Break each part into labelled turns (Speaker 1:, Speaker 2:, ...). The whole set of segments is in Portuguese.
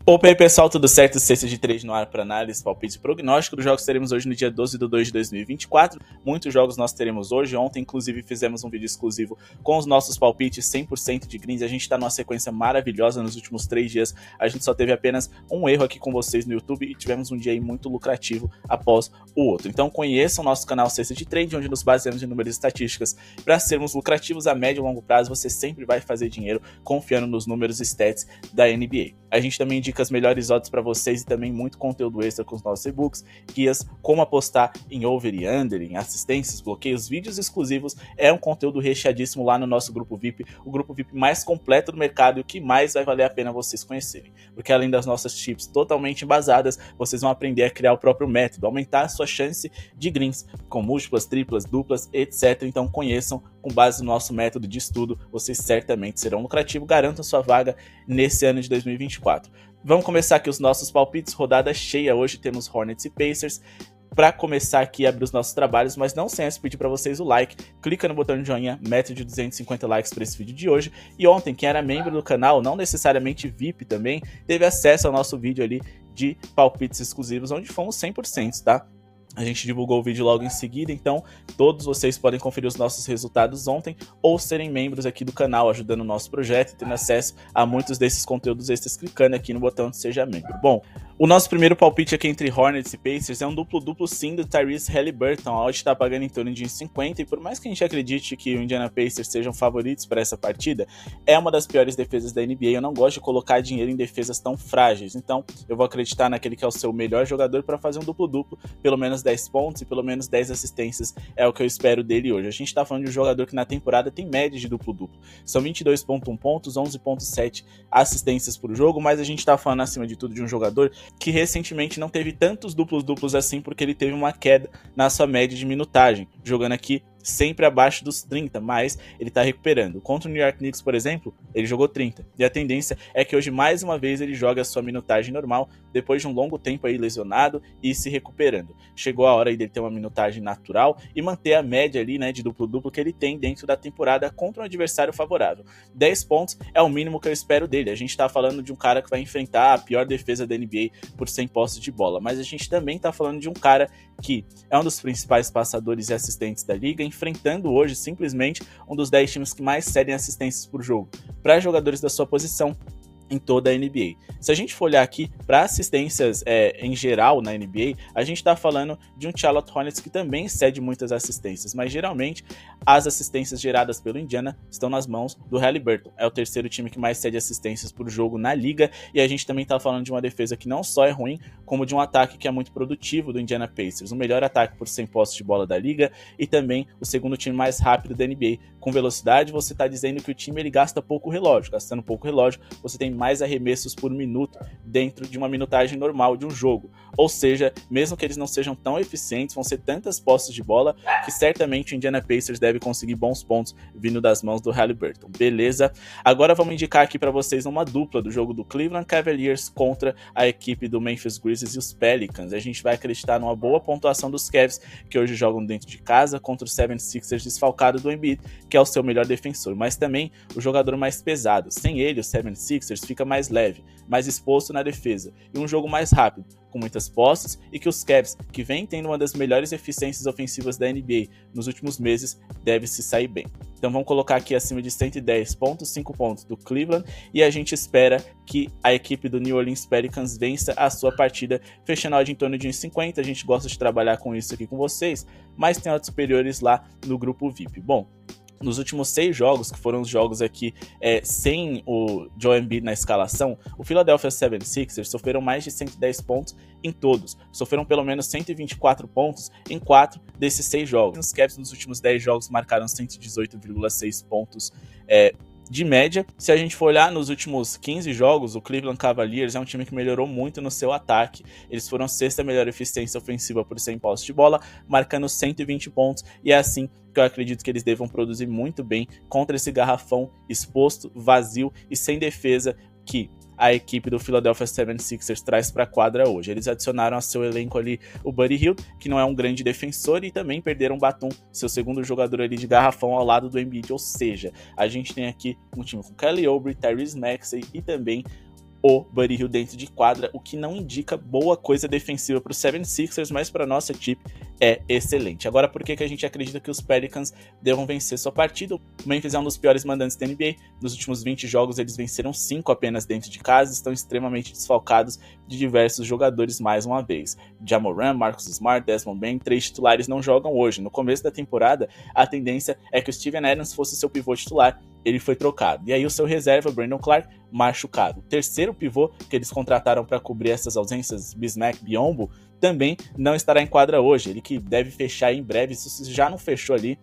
Speaker 1: Opa aí pessoal, tudo certo? Sexta de 3 no ar para análise, palpite e prognóstico dos jogos que teremos hoje no dia 12/2/2024. Muitos jogos nós teremos hoje. Ontem, inclusive, fizemos um vídeo exclusivo com os nossos palpites 100% de greens. A gente está numa sequência maravilhosa nos últimos 3 dias. A gente só teve apenas um erro aqui com vocês no YouTube e tivemos um dia aí muito lucrativo após o outro. Então conheçam o nosso canal Sexta de Trade, onde nos baseamos em números e estatísticas. Para sermos lucrativos a médio e longo prazo, você sempre vai fazer dinheiro confiando nos números e stats da NBA. A gente também indica as melhores odds para vocês e também muito conteúdo extra com os nossos e-books, guias, como apostar em over e under, em assistências, bloqueios, vídeos exclusivos. É um conteúdo recheadíssimo lá no nosso grupo VIP, o grupo VIP mais completo do mercado e o que mais vai valer a pena vocês conhecerem. Porque além das nossas tips totalmente embasadas, vocês vão aprender a criar o próprio método, aumentar a sua chance de greens, com múltiplas, triplas, duplas, etc. Então conheçam, com base no nosso método de estudo, vocês certamente serão lucrativos, garantam sua vaga nesse ano de 2024. Vamos começar aqui os nossos palpites, rodada cheia. Hoje temos Hornets e Pacers. Para começar aqui a abrir os nossos trabalhos, mas não sem antes pedir para vocês o like, clica no botão de joinha, meta de 250 likes para esse vídeo de hoje. E ontem, quem era membro do canal, não necessariamente VIP também, teve acesso ao nosso vídeo ali de palpites exclusivos, onde fomos 100%, tá? A gente divulgou o vídeo logo em seguida, então todos vocês podem conferir os nossos resultados ontem ou serem membros aqui do canal, ajudando o nosso projeto e tendo acesso a muitos desses conteúdos extras clicando aqui no botão de Seja Membro. Bom, o nosso primeiro palpite aqui entre Hornets e Pacers é um duplo sim do Tyrese Haliburton. A odd está pagando em torno de 50 e por mais que a gente acredite que o Indiana Pacers sejam favoritos para essa partida, é uma das piores defesas da NBA. Eu não gosto de colocar dinheiro em defesas tão frágeis, então eu vou acreditar naquele que é o seu melhor jogador para fazer um duplo, pelo menos 10 pontos e pelo menos 10 assistências é o que eu espero dele hoje. A gente está falando de um jogador que na temporada tem média de duplo. São 22,1 pontos, 11,7 assistências por jogo, mas a gente está falando acima de tudo de um jogador que recentemente não teve tantos duplos assim porque ele teve uma queda na sua média de minutagem, jogando aqui sempre abaixo dos 30, mas ele tá recuperando. Contra o New York Knicks, por exemplo, ele jogou 30. E a tendência é que hoje, mais uma vez, ele joga a sua minutagem normal, depois de um longo tempo aí lesionado e se recuperando. Chegou a hora aí dele ter uma minutagem natural e manter a média ali, né, de duplo que ele tem dentro da temporada contra um adversário favorável. 10 pontos é o mínimo que eu espero dele. A gente tá falando de um cara que vai enfrentar a pior defesa da NBA por 100 posses de bola, mas a gente também tá falando de um cara que é um dos principais passadores e assistentes da liga, enfrentando hoje simplesmente um dos 10 times que mais cedem assistências por jogo para jogadores da sua posição em toda a NBA. Se a gente for olhar aqui para assistências em geral na NBA, a gente está falando de um Charlotte Hornets que também cede muitas assistências, mas geralmente as assistências geradas pelo Indiana estão nas mãos do Haliburton. É o terceiro time que mais cede assistências por jogo na liga, e a gente também está falando de uma defesa que não só é ruim, como de um ataque que é muito produtivo do Indiana Pacers, o melhor ataque por 100 posses de bola da liga e também o segundo time mais rápido da NBA. Com velocidade, você está dizendo que o time ele gasta pouco relógio. Gastando pouco relógio, você tem mais arremessos por minuto dentro de uma minutagem normal de um jogo. Ou seja, mesmo que eles não sejam tão eficientes, vão ser tantas posses de bola que certamente o Indiana Pacers deve conseguir bons pontos vindo das mãos do Haliburton. Beleza? Agora vamos indicar aqui para vocês uma dupla do jogo do Cleveland Cavaliers contra a equipe do Memphis Grizzlies e os Pelicans. A gente vai acreditar numa boa pontuação dos Cavs, que hoje jogam dentro de casa, contra o 76ers desfalcado do Embiid, que é o seu melhor defensor, mas também o jogador mais pesado. Sem ele, o 76ers fica mais leve, mais exposto na defesa e um jogo mais rápido, com muitas posses, e que os Cavs, que vem tendo uma das melhores eficiências ofensivas da NBA nos últimos meses, deve se sair bem. Então vamos colocar aqui acima de 110,5 pontos do Cleveland e a gente espera que a equipe do New Orleans Pelicans vença a sua partida, fechando a odd em torno de 1,50. A gente gosta de trabalhar com isso aqui com vocês, mas tem odds superiores lá no grupo VIP. Bom, nos últimos 6 jogos, que foram os jogos aqui sem o Joel Embiid na escalação, o Philadelphia 76ers sofreram mais de 110 pontos em todos. Sofreram pelo menos 124 pontos em 4 desses 6 jogos. Os Cavs nos últimos 10 jogos marcaram 118,6 pontos de média. Se a gente for olhar nos últimos 15 jogos, o Cleveland Cavaliers é um time que melhorou muito no seu ataque. Eles foram a 6ª melhor eficiência ofensiva por 100 posses de bola, marcando 120 pontos, e é assim que eu acredito que eles devam produzir muito bem contra esse garrafão exposto, vazio e sem defesa que a equipe do Philadelphia 76ers traz para a quadra hoje. Eles adicionaram a seu elenco ali o Buddy Hield, que não é um grande defensor, e também perderam o Batum, seu segundo jogador ali de garrafão ao lado do Embiid. Ou seja, a gente tem aqui um time com Kelly Oubre, Tyrese Maxey e também o Buddy Hield dentro de quadra, o que não indica boa coisa defensiva para o 76ers, mas para nossa equipe é excelente. Agora, por que a gente acredita que os Pelicans devam vencer sua partida? O Memphis é um dos piores mandantes da NBA. Nos últimos 20 jogos, eles venceram 5 apenas dentro de casa e estão extremamente desfalcados de diversos jogadores mais uma vez. Ja Morant, Marcus Smart, Desmond Bane, 3 titulares não jogam hoje. No começo da temporada, a tendência é que o Steven Adams fosse seu pivô titular. Ele foi trocado. E aí o seu reserva, Brandon Clarke, machucado. O terceiro pivô que eles contrataram para cobrir essas ausências, Bismack Biyombo, também não estará em quadra hoje. Ele que deve fechar em breve, isso já não fechou ali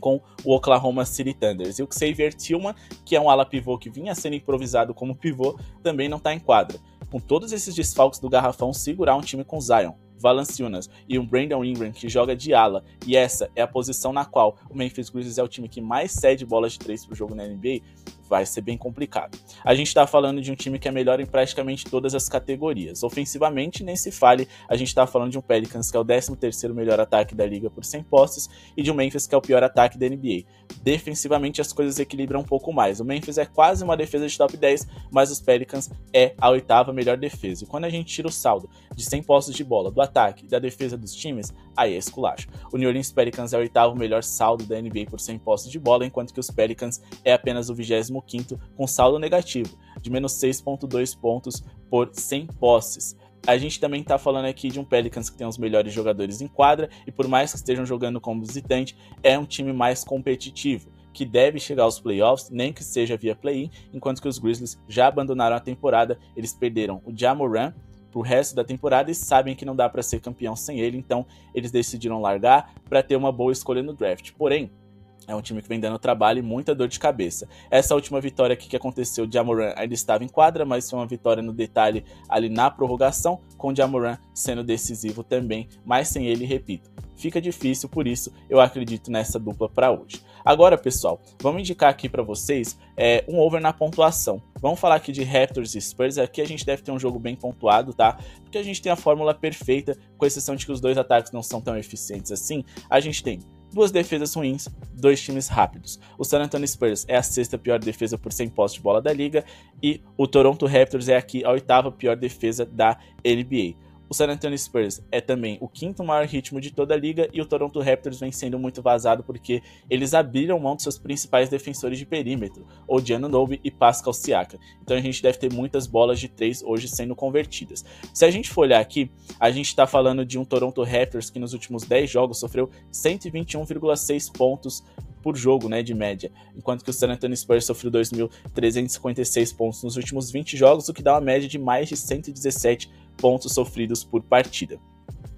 Speaker 1: com o Oklahoma City Thunder. E o Xavier Tillman, que é um ala pivô que vinha sendo improvisado como pivô, também não está em quadra. Com todos esses desfalques do garrafão, segurar um time com Zion, Valanciunas e um Brandon Ingram que joga de ala, e essa é a posição na qual o Memphis Grizzlies é o time que mais cede bolas de 3 pro jogo na NBA, vai ser bem complicado. A gente tá falando de um time que é melhor em praticamente todas as categorias. Ofensivamente, nem se fale, a gente tá falando de um Pelicans que é o 13º melhor ataque da liga por 100 posses e de um Memphis que é o pior ataque da NBA. Defensivamente, as coisas equilibram um pouco mais. O Memphis é quase uma defesa de top 10, mas os Pelicans é a 8ª melhor defesa. E quando a gente tira o saldo de 100 posses de bola do ataque e da defesa dos times, aí é esculacho. O New Orleans Pelicans é o 8º melhor saldo da NBA por 100 posses de bola, enquanto que os Pelicans é apenas o 25º com saldo negativo, de menos 6,2 pontos por 100 posses. A gente também tá falando aqui de um Pelicans que tem os melhores jogadores em quadra e por mais que estejam jogando como visitante, é um time mais competitivo, que deve chegar aos playoffs, nem que seja via play-in, enquanto que os Grizzlies já abandonaram a temporada, eles perderam o Ja Morant pro resto da temporada e sabem que não dá para ser campeão sem ele, então eles decidiram largar para ter uma boa escolha no draft. Porém, é um time que vem dando trabalho e muita dor de cabeça. Essa última vitória aqui que aconteceu, o Ja Morant ainda estava em quadra, mas foi uma vitória no detalhe ali na prorrogação, com o Ja Morant sendo decisivo também, mas sem ele, repito, fica difícil, por isso eu acredito nessa dupla para hoje. Agora, pessoal, vamos indicar aqui para vocês um over na pontuação. Vamos falar aqui de Raptors e Spurs. Aqui a gente deve ter um jogo bem pontuado, tá? Porque a gente tem a fórmula perfeita, com exceção de que os dois ataques não são tão eficientes assim. A gente tem 2 defesas ruins, 2 times rápidos. O San Antonio Spurs é a 6ª pior defesa por 100 posses de bola da liga e o Toronto Raptors é aqui a 8ª pior defesa da NBA. O San Antonio Spurs é também o 5º maior ritmo de toda a liga e o Toronto Raptors vem sendo muito vazado porque eles abriram mão de seus principais defensores de perímetro, OG Anunoby e Pascal Siakam. Então a gente deve ter muitas bolas de 3 hoje sendo convertidas. Se a gente for olhar aqui, a gente está falando de um Toronto Raptors que nos últimos 10 jogos sofreu 121,6 pontos por jogo, né, de média, enquanto que o San Antonio Spurs sofreu 2.356 pontos nos últimos 20 jogos, o que dá uma média de mais de 117 pontos sofridos por partida.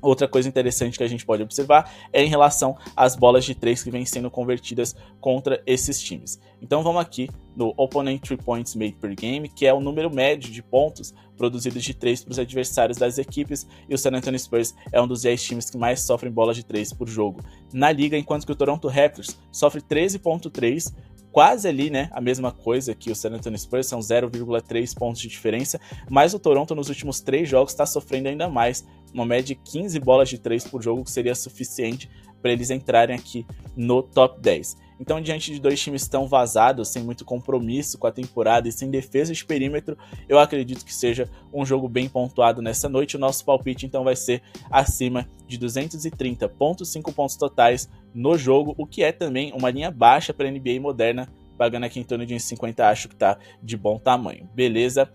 Speaker 1: Outra coisa interessante que a gente pode observar é em relação às bolas de 3 que vêm sendo convertidas contra esses times. Então vamos aqui no Opponent 3 Points Made per Game, que é o número médio de pontos produzidos de 3 para os adversários das equipes, e o San Antonio Spurs é um dos 10 times que mais sofrem bolas de 3 por jogo na liga, enquanto que o Toronto Raptors sofre 13,3, quase ali, né, a mesma coisa que o San Antonio Spurs, são 0,3 pontos de diferença, mas o Toronto nos últimos 3 jogos está sofrendo ainda mais, uma média de 15 bolas de 3 por jogo, que seria suficiente para eles entrarem aqui no top 10. Então, diante de 2 times tão vazados, sem muito compromisso com a temporada e sem defesa de perímetro, eu acredito que seja um jogo bem pontuado nessa noite. O nosso palpite, então, vai ser acima de 230,5 pontos totais no jogo, o que é também uma linha baixa para a NBA moderna, pagando aqui em torno de uns 50, acho que tá de bom tamanho, beleza?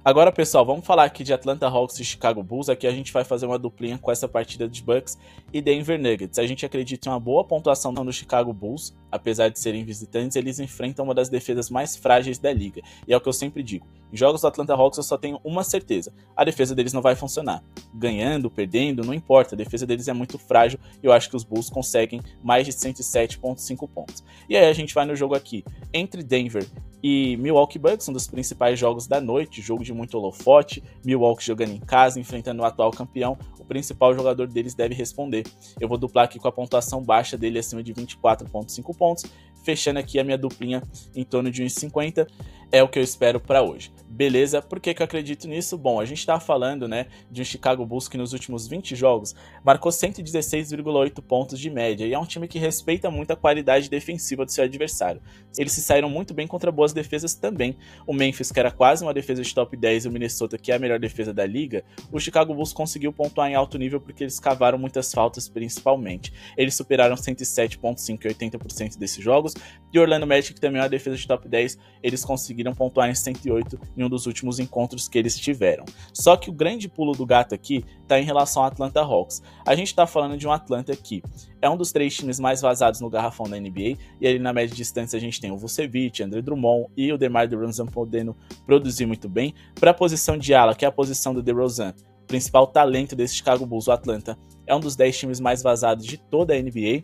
Speaker 1: Agora, pessoal, vamos falar aqui de Atlanta Hawks e Chicago Bulls. Aqui a gente vai fazer uma duplinha com essa partida de Bucks e Denver Nuggets. A gente acredita em uma boa pontuação do Chicago Bulls. Apesar de serem visitantes, eles enfrentam uma das defesas mais frágeis da liga. E é o que eu sempre digo. Em jogos do Atlanta Hawks eu só tenho uma certeza. A defesa deles não vai funcionar. Ganhando, perdendo, não importa. A defesa deles é muito frágil e eu acho que os Bulls conseguem mais de 107,5 pontos. E aí a gente vai no jogo aqui entre Denver e Milwaukee Bucks, um dos principais jogos da noite, jogo de muito holofote, Milwaukee jogando em casa, enfrentando o atual campeão, o principal jogador deles deve responder. Eu vou duplar aqui com a pontuação baixa dele acima de 24,5 pontos, fechando aqui a minha duplinha em torno de 1,50, é o que eu espero para hoje. Beleza, por que eu acredito nisso? Bom, a gente tá falando, né, de um Chicago Bulls que nos últimos 20 jogos marcou 116,8 pontos de média, e é um time que respeita muito a qualidade defensiva do seu adversário. Eles se saíram muito bem contra boas defesas também. O Memphis, que era quase uma defesa de top 10, e o Minnesota, que é a melhor defesa da liga, o Chicago Bulls conseguiu pontuar em alto nível porque eles cavaram muitas faltas principalmente. Eles superaram 107,5% e 80% desses jogos, e o Orlando Magic, que também é uma defesa de top 10, eles conseguiram pontuar em 108 em um dos últimos encontros que eles tiveram. Só que o grande pulo do gato aqui está em relação ao Atlanta Hawks. A gente está falando de um Atlanta que é um dos 3 times mais vazados no garrafão da NBA, e ali na média distância a gente tem o Vucevic, Andre Drummond e o DeMar DeRozan podendo produzir muito bem. Para a posição de ala, que é a posição do DeRozan, principal talento desse Chicago Bulls, o Atlanta é um dos 10 times mais vazados de toda a NBA.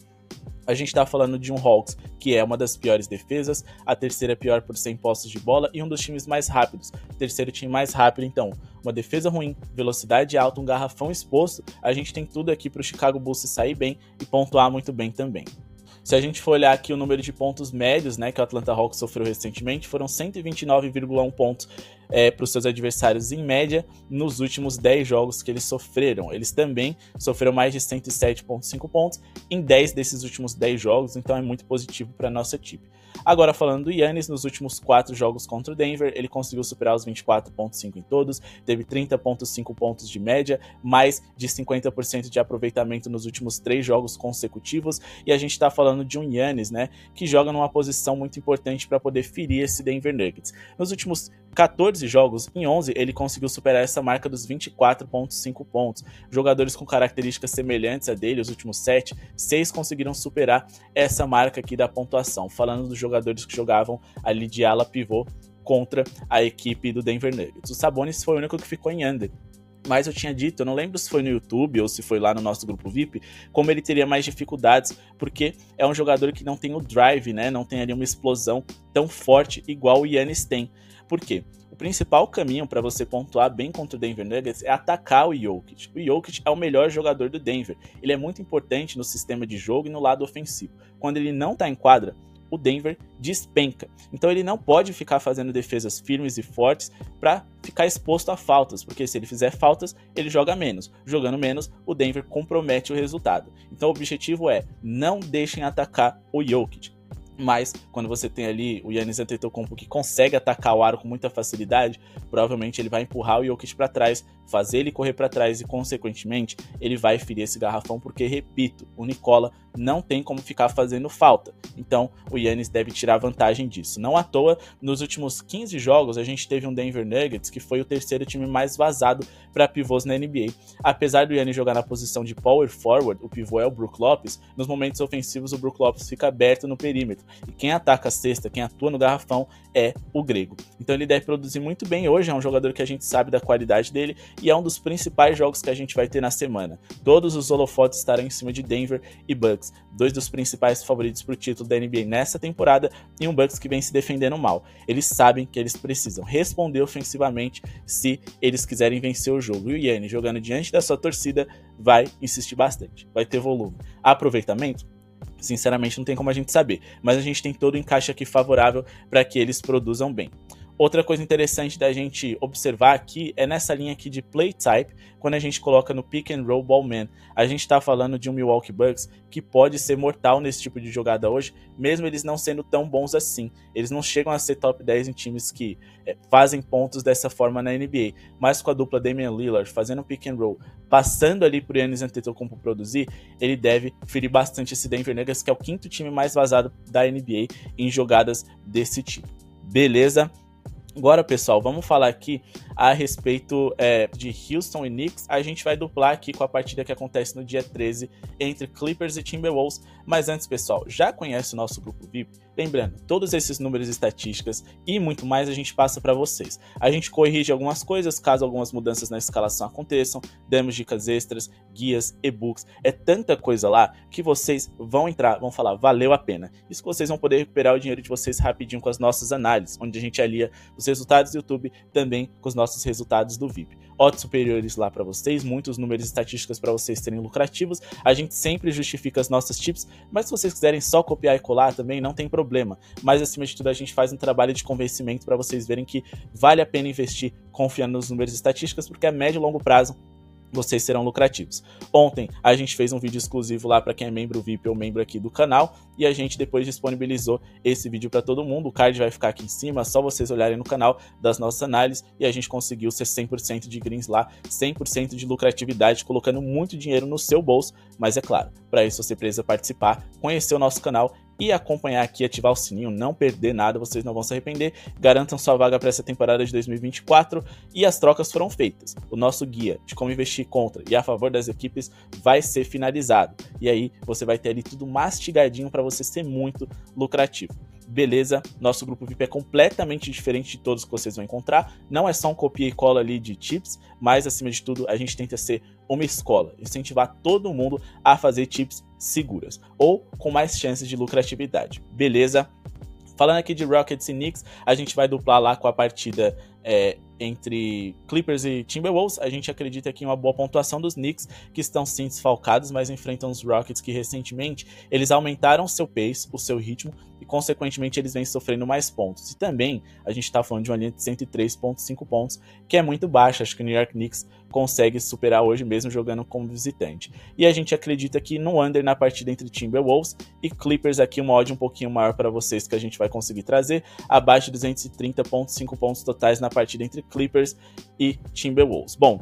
Speaker 1: A gente tá falando de um Hawks que é uma das piores defesas, a terceira pior por 100 posses de bola e um dos times mais rápidos, terceiro time mais rápido. Então, uma defesa ruim, velocidade alta, um garrafão exposto, a gente tem tudo aqui pro Chicago Bulls se sair bem e pontuar muito bem também. Se a gente for olhar aqui o número de pontos médios, né, que o Atlanta Hawks sofreu recentemente, foram 129,1 pontos para os seus adversários em média nos últimos 10 jogos que eles sofreram. Eles também sofreram mais de 107,5 pontos em 10 desses últimos 10 jogos, então é muito positivo para a nossa equipe. Agora falando do Giannis, nos últimos 4 jogos contra o Denver, ele conseguiu superar os 24,5 em todos, teve 30,5 pontos de média, mais de 50% de aproveitamento nos últimos 3 jogos consecutivos, e a gente está falando de um Giannis, né, que joga numa posição muito importante para poder ferir esse Denver Nuggets. Nos últimos 14 jogos, em 11 ele conseguiu superar essa marca dos 24,5 pontos. Jogadores com características semelhantes a dele, os últimos 7, 6 conseguiram superar essa marca aqui da pontuação. Falando dos jogadores que jogavam ali de ala pivô contra a equipe do Denver Nuggets. O Sabonis foi o único que ficou em under. Mas eu tinha dito, eu não lembro se foi no YouTube ou se foi lá no nosso grupo VIP, como ele teria mais dificuldades, porque é um jogador que não tem o drive, né? Não tem ali uma explosão tão forte igual o Giannis tem. Por quê? O principal caminho para você pontuar bem contra o Denver Nuggets é atacar o Jokic. O Jokic é o melhor jogador do Denver. Ele é muito importante no sistema de jogo e no lado ofensivo. Quando ele não está em quadra, o Denver despenca. Então ele não pode ficar fazendo defesas firmes e fortes para ficar exposto a faltas, porque se ele fizer faltas, ele joga menos. Jogando menos, o Denver compromete o resultado. Então o objetivo é: não deixem atacar o Jokic. Mas quando você tem ali o Giannis Antetokounmpo que consegue atacar o aro com muita facilidade, provavelmente ele vai empurrar o Jokic para trás, fazer ele correr para trás e, consequentemente, ele vai ferir esse garrafão, porque, repito, o Nikola não tem como ficar fazendo falta. Então, o Giannis deve tirar vantagem disso. Não à toa, nos últimos 15 jogos, a gente teve um Denver Nuggets que foi o terceiro time mais vazado para pivôs na NBA. Apesar do Giannis jogar na posição de power forward, o pivô é o Brook Lopes, nos momentos ofensivos o Brook Lopes fica aberto no perímetro. E quem ataca a cesta, quem atua no garrafão é o grego. Então ele deve produzir muito bem hoje, é um jogador que a gente sabe da qualidade dele e é um dos principais jogos que a gente vai ter na semana. Todos os holofotes estarão em cima de Denver e Bucks, dois dos principais favoritos para o título da NBA nessa temporada, e um Bucks que vem se defendendo mal. Eles sabem que eles precisam responder ofensivamente se eles quiserem vencer o jogo. E o Giannis, jogando diante da sua torcida, vai insistir bastante, vai ter volume. Aproveitamento? Sinceramente não tem como a gente saber, mas a gente tem todo o encaixe aqui favorável para que eles produzam bem. Outra coisa interessante da gente observar aqui é nessa linha aqui de play type, quando a gente coloca no pick and roll ball man, a gente está falando de um Milwaukee Bucks que pode ser mortal nesse tipo de jogada hoje, mesmo eles não sendo tão bons assim. Eles não chegam a ser top 10 em times que fazem pontos dessa forma na NBA, mas com a dupla Damian Lillard fazendo pick and roll, passando ali por Giannis Antetokounmpo produzir, ele deve ferir bastante esse Denver Nuggets, que é o 5º time mais vazado da NBA em jogadas desse tipo. Beleza? Agora, pessoal, vamos falar aqui a respeito de Houston e Knicks. A gente vai duplar aqui com a partida que acontece no dia 13 entre Clippers e Timberwolves. Mas antes, pessoal, já conhece o nosso grupo VIP? Lembrando, todos esses números, estatísticas e muito mais a gente passa para vocês. A gente corrige algumas coisas caso algumas mudanças na escalação aconteçam, damos dicas extras, guias, e-books. É tanta coisa lá que vocês vão entrar, vão falar, valeu a pena. Isso que vocês vão poder recuperar o dinheiro de vocês rapidinho com as nossas análises, onde a gente alia os resultados do YouTube também com os nossos nossos resultados do VIP. Odds superiores lá para vocês, muitos números e estatísticas para vocês serem lucrativos. A gente sempre justifica as nossas tips, mas se vocês quiserem só copiar e colar também, não tem problema. Mas acima de tudo, a gente faz um trabalho de convencimento para vocês verem que vale a pena investir confiando nos números e estatísticas, porque a médio e longo prazo vocês serão lucrativos. Ontem a gente fez um vídeo exclusivo lá para quem é membro VIP ou membro aqui do canal, e a gente depois disponibilizou esse vídeo para todo mundo. O card vai ficar aqui em cima, é só vocês olharem no canal das nossas análises, e a gente conseguiu ser 100% de greens lá, 100% de lucratividade, colocando muito dinheiro no seu bolso. Mas é claro, para isso você precisa participar, conhecer o nosso canal e acompanhar aqui, ativar o sininho, não perder nada, vocês não vão se arrepender. Garantam sua vaga para essa temporada de 2024, e as trocas foram feitas. O nosso guia de como investir contra e a favor das equipes vai ser finalizado, e aí você vai ter ali tudo mastigadinho para você ser muito lucrativo. Beleza? Nosso grupo VIP é completamente diferente de todos que vocês vão encontrar. Não é só um copia e cola ali de tips, mas acima de tudo a gente tenta ser uma escola, incentivar todo mundo a fazer tips seguras ou com mais chances de lucratividade. Beleza? Falando aqui de Rockets e Knicks, a gente vai duplar lá com a partida entre Clippers e Timberwolves. A gente acredita aqui em uma boa pontuação dos Knicks, que estão sim desfalcados, mas enfrentam os Rockets, que recentemente eles aumentaram o seu pace, o seu ritmo, e consequentemente eles vêm sofrendo mais pontos. E também a gente está falando de uma linha de 103,5 pontos, que é muito baixa. Acho que o New York Knicks consegue superar hoje mesmo jogando como visitante. E a gente acredita que no under na partida entre Timberwolves e Clippers, aqui uma odd um pouquinho maior para vocês, que a gente vai conseguir trazer, abaixo de 230,5 pontos totais na partida entre Clippers e Timberwolves. Bom,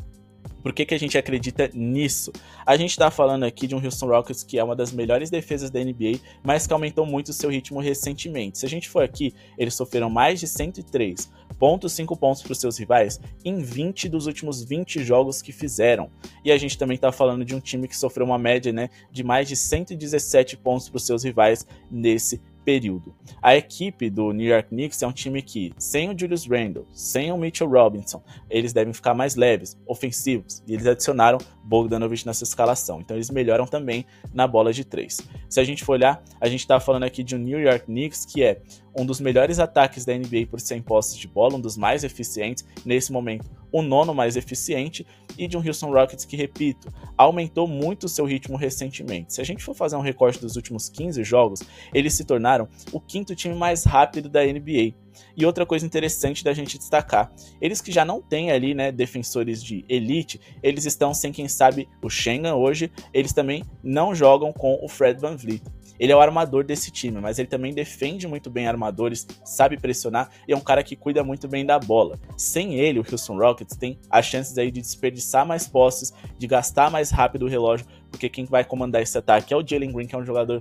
Speaker 1: por que a gente acredita nisso? A gente está falando aqui de um Houston Rockets que é uma das melhores defesas da NBA, mas que aumentou muito o seu ritmo recentemente. Se a gente for aqui, eles sofreram mais de 103,5 pontos para os seus rivais em 20 dos últimos 20 jogos que fizeram. E a gente também está falando de um time que sofreu uma média, né, de mais de 117 pontos para os seus rivais nesse período. A equipe do New York Knicks é um time que, sem o Julius Randle, sem o Mitchell Robinson, eles devem ficar mais leves, ofensivos, e eles adicionaram Bogdanovic nessa escalação, então eles melhoram também na bola de 3. Se a gente for olhar, a gente está falando aqui de um New York Knicks que é um dos melhores ataques da NBA por 100 posses de bola, um dos mais eficientes, nesse momento o nono mais eficiente, e de um Houston Rockets que, repito, aumentou muito o seu ritmo recentemente. Se a gente for fazer um recorte dos últimos 15 jogos, eles se tornaram o quinto time mais rápido da NBA. E outra coisa interessante da gente destacar, eles que já não têm ali, né, defensores de elite, eles estão sem, quem sabe, o Schengen hoje, eles também não jogam com o Fred VanVleet. Ele é o armador desse time, mas ele também defende muito bem armadores, sabe pressionar, e é um cara que cuida muito bem da bola. Sem ele, o Houston Rockets tem as chances aí de desperdiçar mais posses, de gastar mais rápido o relógio, porque quem vai comandar esse ataque é o Jalen Green, que é um jogador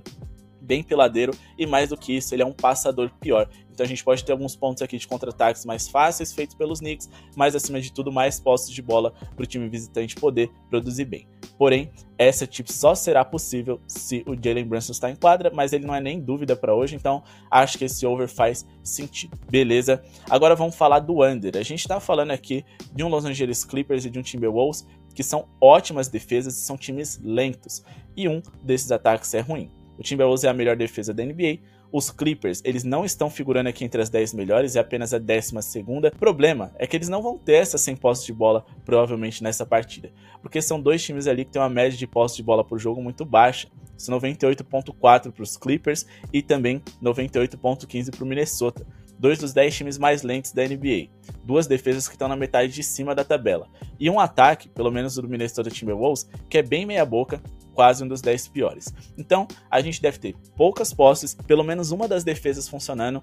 Speaker 1: bem peladeiro, e mais do que isso, ele é um passador pior. Então a gente pode ter alguns pontos aqui de contra-ataques mais fáceis feitos pelos Knicks, mas acima de tudo mais posses de bola para o time visitante poder produzir bem. Porém, essa tip só será possível se o Jalen Brunson está em quadra, mas ele não é nem dúvida para hoje, então acho que esse over faz sentido. Beleza? Agora vamos falar do under. A gente está falando aqui de um Los Angeles Clippers e de um Timberwolves, que são ótimas defesas e são times lentos, e um desses ataques é ruim. O Timberwolves é a melhor defesa da NBA. Os Clippers, eles não estão figurando aqui entre as 10 melhores, é apenas a 12ª. O problema é que eles não vão ter essa 100 posses de bola, provavelmente, nessa partida. Porque são dois times ali que tem uma média de posses de bola por jogo muito baixa. São 98,4 para os Clippers e também 98,15 para o Minnesota. Dois dos 10 times mais lentos da NBA. Duas defesas que estão na metade de cima da tabela. E um ataque, pelo menos do Minnesota Timberwolves, que é bem meia boca, quase um dos 10 piores. Então, a gente deve ter poucas posses, pelo menos uma das defesas funcionando,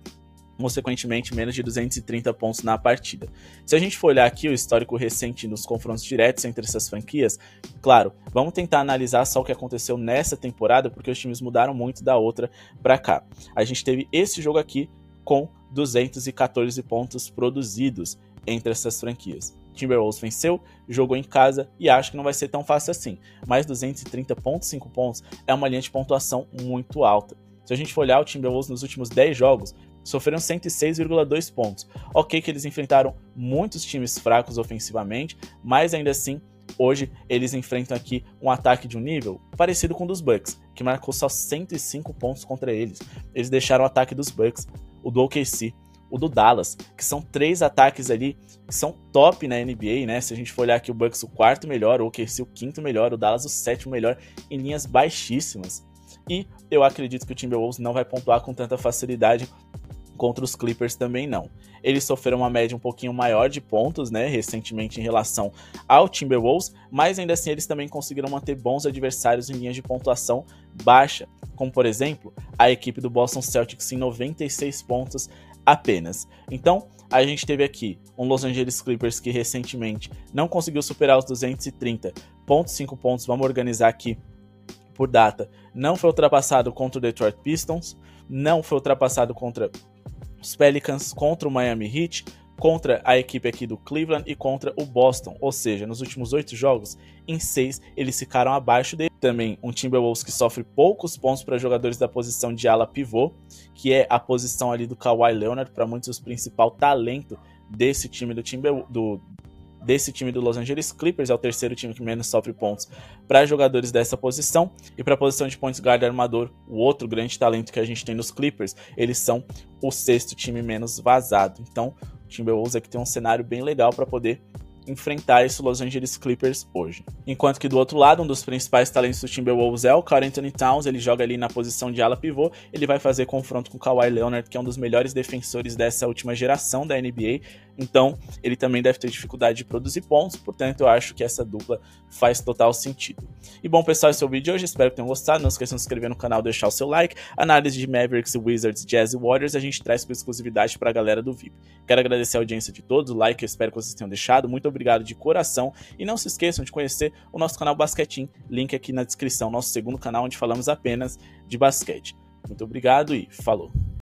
Speaker 1: consequentemente menos de 230 pontos na partida. Se a gente for olhar aqui o histórico recente nos confrontos diretos entre essas franquias, claro, vamos tentar analisar só o que aconteceu nessa temporada, porque os times mudaram muito da outra para cá. A gente teve esse jogo aqui com 214 pontos produzidos entre essas franquias. Timberwolves venceu, jogou em casa e acho que não vai ser tão fácil assim, mas 230,5 pontos é uma linha de pontuação muito alta. Se a gente for olhar o Timberwolves nos últimos 10 jogos, sofreram 106,2 pontos. Ok que eles enfrentaram muitos times fracos ofensivamente, mas ainda assim, hoje eles enfrentam aqui um ataque de um nível parecido com o dos Bucks, que marcou só 105 pontos contra eles. Eles deixaram o ataque dos Bucks, o do OKC, o do Dallas, que são 3 ataques ali que são top na NBA, né? Se a gente for olhar aqui, o Bucks o 4º melhor, o OKC o 5º melhor, o Dallas o 7º melhor, em linhas baixíssimas. E eu acredito que o Timberwolves não vai pontuar com tanta facilidade contra os Clippers também não. Eles sofreram uma média um pouquinho maior de pontos, né, recentemente em relação ao Timberwolves, mas ainda assim eles também conseguiram manter bons adversários em linhas de pontuação baixa, como por exemplo, a equipe do Boston Celtics em 96 pontos apenas. Então, a gente teve aqui um Los Angeles Clippers que recentemente não conseguiu superar os 230,5 pontos, vamos organizar aqui por data, não foi ultrapassado contra o Detroit Pistons, não foi ultrapassado contra os Pelicans, contra o Miami Heat, contra a equipe aqui do Cleveland e contra o Boston. Ou seja, nos últimos 8 jogos, em 6 eles ficaram abaixo dele. Também um Timberwolves que sofre poucos pontos para jogadores da posição de ala pivô, que é a posição ali do Kawhi Leonard, para muitos o principal talento desse time desse time do Los Angeles Clippers, é o 3º time que menos sofre pontos para jogadores dessa posição, e para a posição de point guard armador, o outro grande talento que a gente tem nos Clippers, eles são o 6º time menos vazado. Então, o Timberwolves aqui tem um cenário bem legal para poder enfrentar esse Los Angeles Clippers hoje. Enquanto que do outro lado, um dos principais talentos do Timberwolves é o Karl Anthony Towns, ele joga ali na posição de ala pivô, ele vai fazer confronto com o Kawhi Leonard, que é um dos melhores defensores dessa última geração da NBA, então ele também deve ter dificuldade de produzir pontos, portanto eu acho que essa dupla faz total sentido. E bom pessoal, esse é o vídeo de hoje, espero que tenham gostado, não esqueçam de se inscrever no canal, deixar o seu like, análise de Mavericks, Wizards, Jazz e Warriors a gente traz com exclusividade para a galera do VIP. Quero agradecer a audiência de todos, o like eu espero que vocês tenham deixado, muito obrigado de coração, e não se esqueçam de conhecer o nosso canal Basquetinho, link aqui na descrição, nosso 2º canal onde falamos apenas de basquete. Muito obrigado e falou!